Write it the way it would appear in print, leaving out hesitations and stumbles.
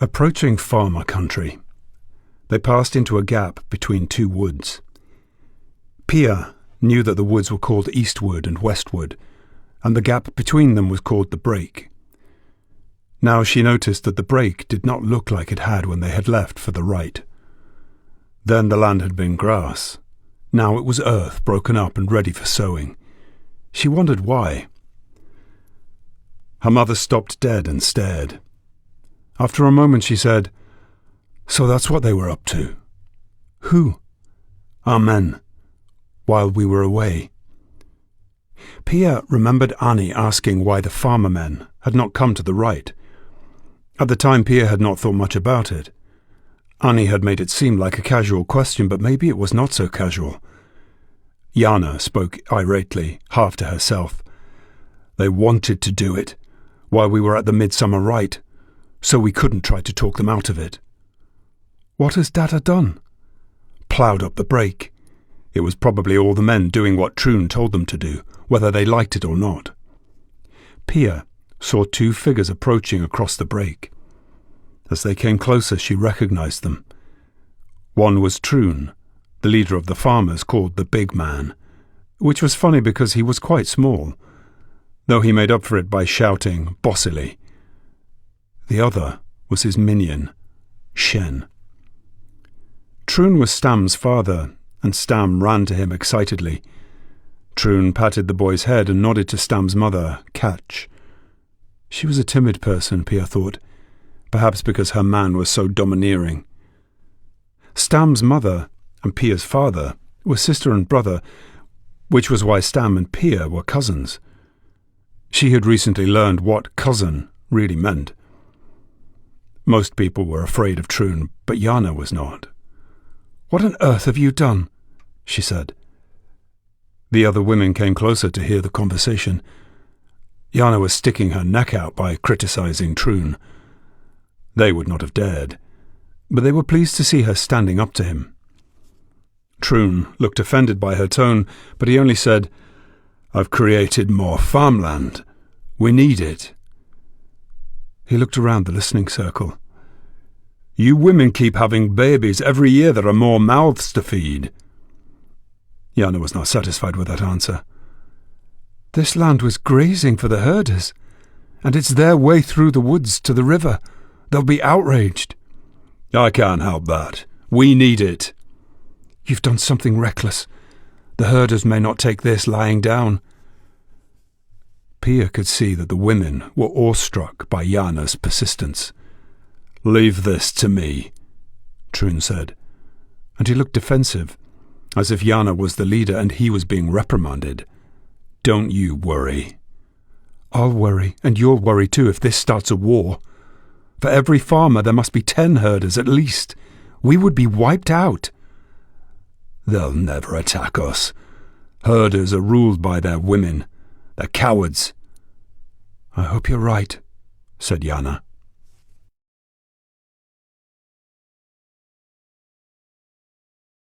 Approaching farmer country, they passed into a gap between two woods. Pia knew that the woods were called Eastwood and Westwood, and the gap between them was called the Break. Now she noticed that the break did not look like it had when they had left for the right. Then the land had been grass. Now it was earth broken up and ready for sowing. She wondered why. Her mother stopped dead and stared. After a moment she said, "So that's what they were up to." "Who?" "Our men, while we were away." Pia remembered Annie asking why the farmer men had not come to the right. At the time Pia had not thought much about it. Annie had made it seem like a casual question, but maybe it was not so casual. Jana spoke irately, half to herself. "They wanted to do it, while we were at the midsummer rite, so we couldn't try to talk them out of it." "What has Dada done?" "Ploughed up the break. It was probably all the men doing what Troon told them to do, whether they liked it or not." Pia saw two figures approaching across the break. As they came closer, she recognized them. One was Troon, the leader of the farmers, called the Big Man, which was funny because he was quite small, though he made up for it by shouting bossily. The other was his minion, Shen. Troon was Stam's father, and Stam ran to him excitedly. Troon patted the boy's head and nodded to Stam's mother, Catch. She was a timid person, Pia thought, perhaps because her man was so domineering. Stam's mother and Pia's father were sister and brother, which was why Stam and Pia were cousins. She had recently learned what cousin really meant. Most people were afraid of Troon, but Jana was not. "What on earth have you done?" she said. The other women came closer to hear the conversation. Jana was sticking her neck out by criticizing Troon. They would not have dared, but they were pleased to see her standing up to him. Troon looked offended by her tone, but he only said, "I've created more farmland. We need it." He looked around the listening circle. "You women keep having babies. Every year there are more mouths to feed." Jana was not satisfied with that answer. "This land was grazing for the herders, and it's their way through the woods to the river. They'll be outraged." "I can't help that. We need it." "You've done something reckless. The herders may not take this lying down." Pia could see that the women were awestruck by Jana's persistence. "Leave this to me," Troon said, and he looked defensive, as if Jana was the leader and he was being reprimanded. "Don't you worry." "I'll worry, and you'll worry too if this starts a war. For every farmer there must be 10 herders at least. We would be wiped out." "They'll never attack us. Herders are ruled by their women. They're cowards." "I hope you're right," said Jana.